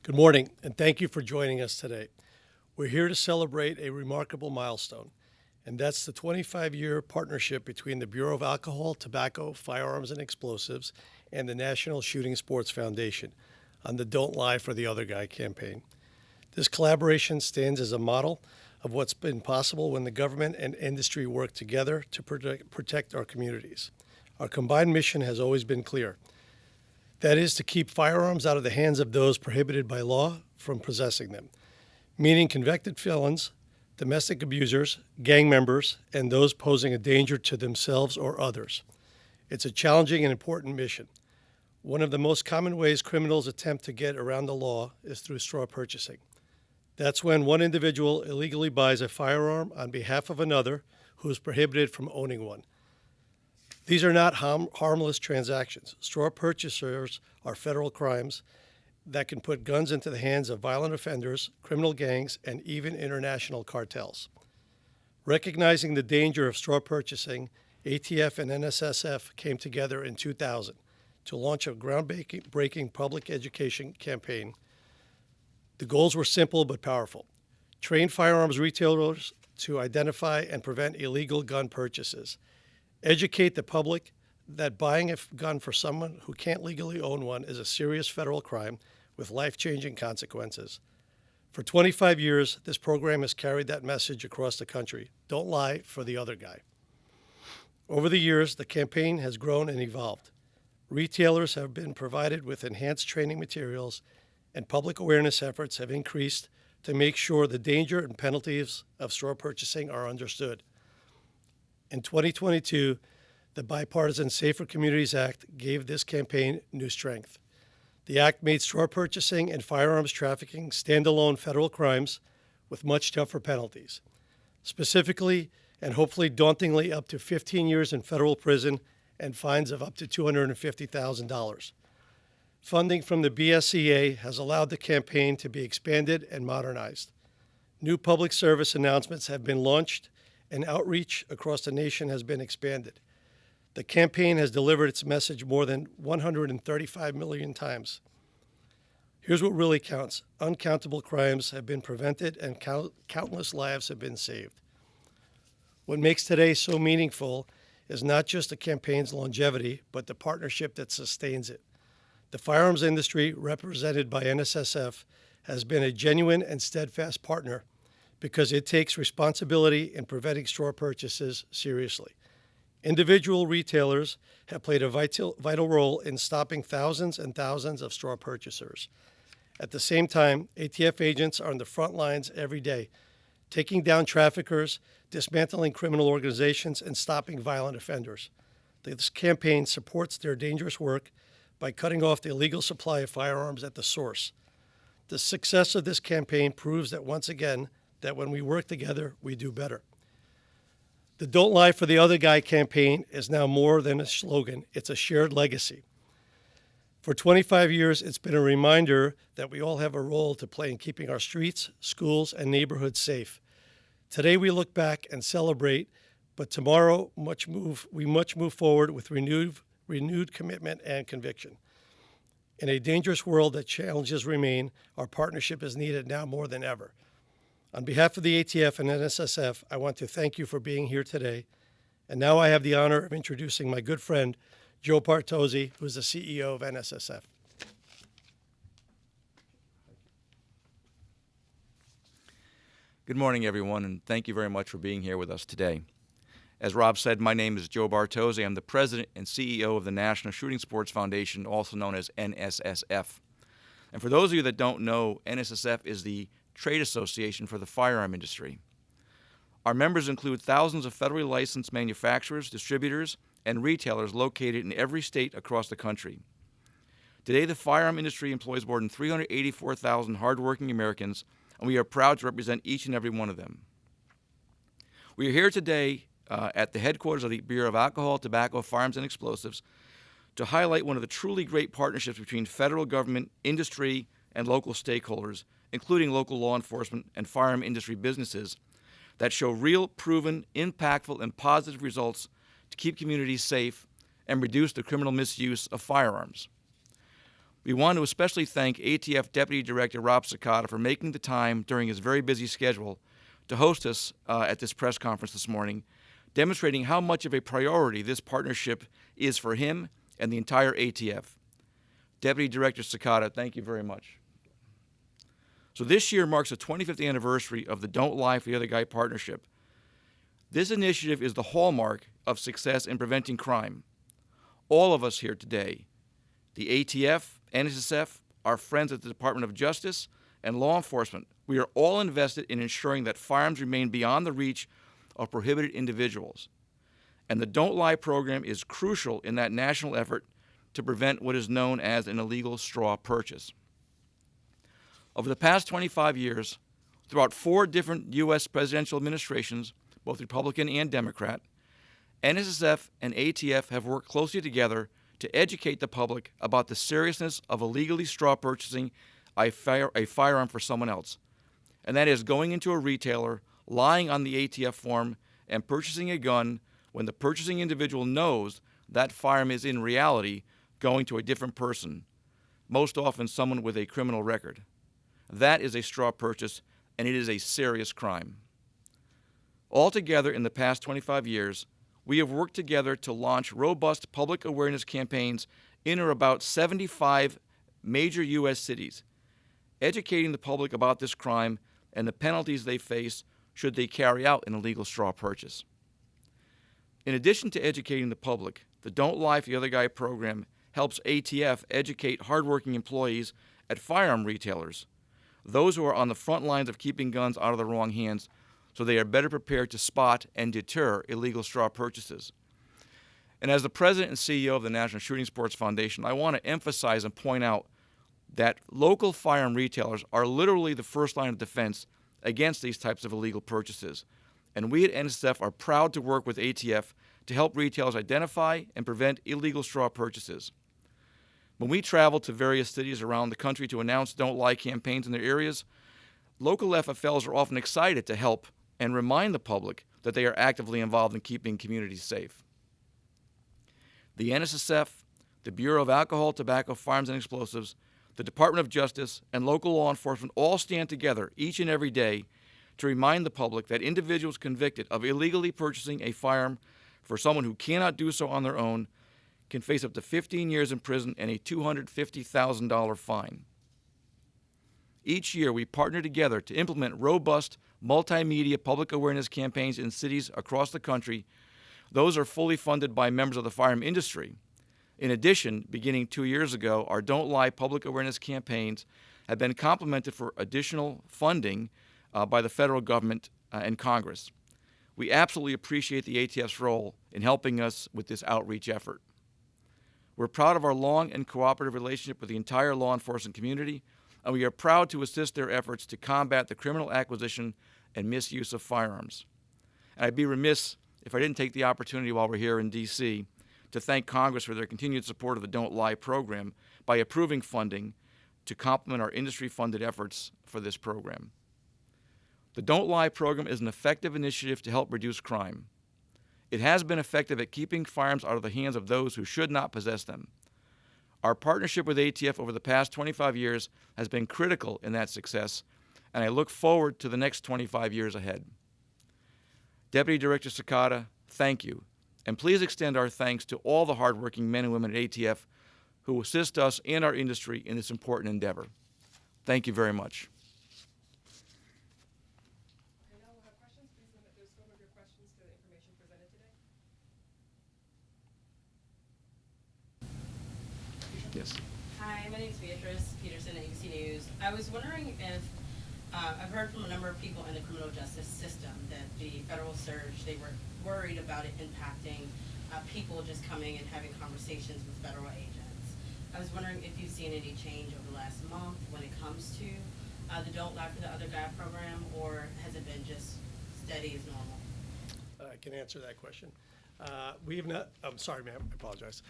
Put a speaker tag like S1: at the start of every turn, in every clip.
S1: Good morning, and thank you for joining us today. We're here to celebrate a remarkable milestone, and that's the 25-year partnership between the Bureau of Alcohol, Tobacco, Firearms and Explosives and the National Shooting Sports Foundation on the Don't Lie for the Other Guy campaign. This collaboration stands as a model of what's been possible when the government and industry work together to protect our communities. Our combined mission has always been clear. That is to keep firearms out of the hands of those prohibited by law from possessing them, meaning convicted felons, domestic abusers, gang members, and those posing a danger to themselves or others. It's a challenging and important mission. One of the most common ways criminals attempt to get around the law is through straw purchasing. That's when one individual illegally buys a firearm on behalf of another who is prohibited from owning one. These are not harmless transactions. Straw purchasers are federal crimes that can put guns into the hands of violent offenders, criminal gangs, and even international cartels. Recognizing the danger of straw purchasing, ATF and NSSF came together in 2000 to launch a groundbreaking public education campaign. The goals were simple but powerful. Train firearms retailers to identify and prevent illegal gun purchases. Educate the public that buying a gun for someone who can't legally own one is a serious federal crime with life-changing consequences. For 25 years, this program has carried that message across the country. Don't lie for the other guy. Over the years, the campaign has grown and evolved. Retailers have been provided with enhanced training materials, and public awareness efforts have increased to make sure the danger and penalties of straw purchasing are understood. In 2022, the Bipartisan Safer Communities Act gave this campaign new strength. The act made straw purchasing and firearms trafficking standalone federal crimes with much tougher penalties. Specifically, and hopefully dauntingly, up to 15 years in federal prison and fines of up to $250,000. Funding from the BSEA has allowed the campaign to be expanded and modernized. New public service announcements have been launched, and outreach across the nation has been expanded. The campaign has delivered its message more than 135 million times. Here's what really counts. Uncountable crimes have been prevented and countless lives have been saved. What makes today so meaningful is not just the campaign's longevity, but the partnership that sustains it. The firearms industry, represented by NSSF, has been a genuine and steadfast partner because it takes responsibility in preventing straw purchases seriously. Individual retailers have played a vital role in stopping thousands and thousands of straw purchasers. At the same time, ATF agents are on the front lines every day, taking down traffickers, dismantling criminal organizations, and stopping violent offenders. This campaign supports their dangerous work by cutting off the illegal supply of firearms at the source. The success of this campaign proves that once again, that when we work together, we do better. The Don't Lie for the Other Guy campaign is now more than a slogan. It's a shared legacy. For 25 years, it's been a reminder that we all have a role to play in keeping our streets, schools, and neighborhoods safe. Today, we look back and celebrate, but tomorrow, we move forward with renewed commitment and conviction. In a dangerous world that challenges remain, our partnership is needed now more than ever. On behalf of the ATF and NSSF, I want to thank you for being here today. And now I have the honor of introducing my good friend, Joe Bartozzi, who is the CEO of NSSF.
S2: Good morning, everyone, and thank you very much for being here with us today. As Rob said, my name is Joe Bartozzi. I'm the president and CEO of the National Shooting Sports Foundation, also known as NSSF. And for those of you that don't know, NSSF is the trade association for the firearm industry. Our members include thousands of federally licensed manufacturers, distributors, and retailers located in every state across the country. Today, the firearm industry employs more than 384,000 hardworking Americans, and we are proud to represent each and every one of them. We are here today at the headquarters of the Bureau of Alcohol, Tobacco, Firearms and Explosives to highlight one of the truly great partnerships between federal government, industry, and local stakeholders, including local law enforcement and firearm industry businesses, that show real, proven, impactful, and positive results to keep communities safe and reduce the criminal misuse of firearms. We want to especially thank ATF Deputy Director Rob Cekada for making the time during his very busy schedule to host us at this press conference this morning, demonstrating how much of a priority this partnership is for him and the entire ATF. Deputy Director Cekada, thank you very much. So this year marks the 25th anniversary of the Don't Lie for the Other Guy partnership. This initiative is the hallmark of success in preventing crime. All of us here today, the ATF, NSSF, our friends at the Department of Justice, and law enforcement, we are all invested in ensuring that firearms remain beyond the reach of prohibited individuals. And the Don't Lie program is crucial in that national effort to prevent what is known as an illegal straw purchase. Over the past 25 years, throughout 4 different U.S. presidential administrations, both Republican and Democrat, NSSF and ATF have worked closely together to educate the public about the seriousness of illegally straw purchasing a firearm for someone else. And that is going into a retailer, lying on the ATF form, and purchasing a gun when the purchasing individual knows that firearm is in reality going to a different person, most often someone with a criminal record. That is a straw purchase, and it is a serious crime. Altogether, in the past 25 years, we have worked together to launch robust public awareness campaigns in or about 75 major U.S. cities, educating the public about this crime and the penalties they face should they carry out an illegal straw purchase. In addition to educating the public, the Don't Lie for the Other Guy program helps ATF educate hardworking employees at firearm retailers, those who are on the front lines of keeping guns out of the wrong hands, so they are better prepared to spot and deter illegal straw purchases. And as the president and CEO of the National Shooting Sports Foundation, I want to emphasize and point out that local firearm retailers are literally the first line of defense against these types of illegal purchases. And we at NSSF are proud to work with ATF to help retailers identify and prevent illegal straw purchases. When we travel to various cities around the country to announce Don't Lie campaigns in their areas, local FFLs are often excited to help and remind the public that they are actively involved in keeping communities safe. The NSSF, the Bureau of Alcohol, Tobacco, Firearms and Explosives, the Department of Justice, and local law enforcement all stand together each and every day to remind the public that individuals convicted of illegally purchasing a firearm for someone who cannot do so on their own can face up to 15 years in prison and a $250,000 fine. Each year, we partner together to implement robust multimedia public awareness campaigns in cities across the country. Those are fully funded by members of the firearm industry. In addition, beginning 2 years ago, our Don't Lie public awareness campaigns have been complemented for additional funding by the federal government and Congress. We absolutely appreciate the ATF's role in helping us with this outreach effort. We're proud of our long and cooperative relationship with the entire law enforcement community, and we are proud to assist their efforts to combat the criminal acquisition and misuse of firearms. And I'd be remiss if I didn't take the opportunity while we're here in D.C. to thank Congress for their continued support of the Don't Lie program by approving funding to complement our industry-funded efforts for this program. The Don't Lie program is an effective initiative to help reduce crime. It has been effective at keeping firearms out of the hands of those who should not possess them. Our partnership with ATF over the past 25 years has been critical in that success, and I look forward to the next 25 years ahead. Deputy Director Cekada, thank you, and please extend our thanks to all the hardworking men and women at ATF who assist us and our industry in this important endeavor. Thank you very much. Yes.
S3: Hi, my name is Beatrice Peterson, ABC News. I was wondering if, I've heard from a number of people in the criminal justice system that the federal surge, they were worried about it impacting people just coming and having conversations with federal agents. I was wondering if you've seen any change over the last month when it comes to the Don't Lie for the Other Guy program, or has it been just steady as normal?
S1: I can answer that question. We have not, I'm sorry, ma'am, I apologize.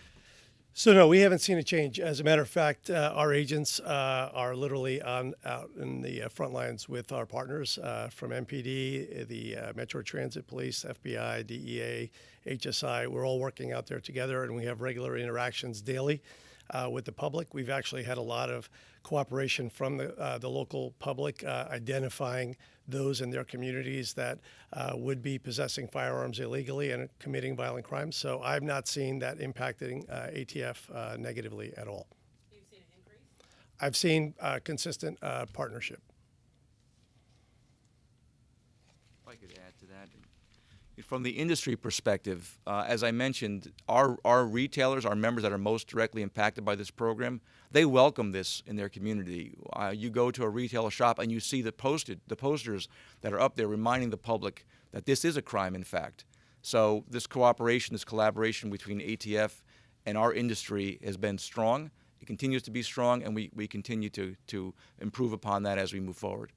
S1: So no, we haven't seen a change. As a matter of fact, our agents are literally out in the front lines with our partners from MPD, the Metro Transit Police, FBI, DEA, HSI. We're all working out there together, and we have regular interactions daily. with the public. We've actually had a lot of cooperation from the local public, identifying those in their communities that would be possessing firearms illegally and committing violent crimes. So I've not seen that impacting ATF negatively at all.
S3: You've seen an increase?
S1: I've seen consistent partnership.
S2: If I could add to that. From the industry perspective, as I mentioned, our retailers, our members that are most directly impacted by this program, they welcome this in their community. You go to a retail shop and you see the posters that are up there reminding the public that this is a crime, in fact. So this cooperation, this collaboration between ATF and our industry has been strong. It continues to be strong, and we continue to improve upon that as we move forward.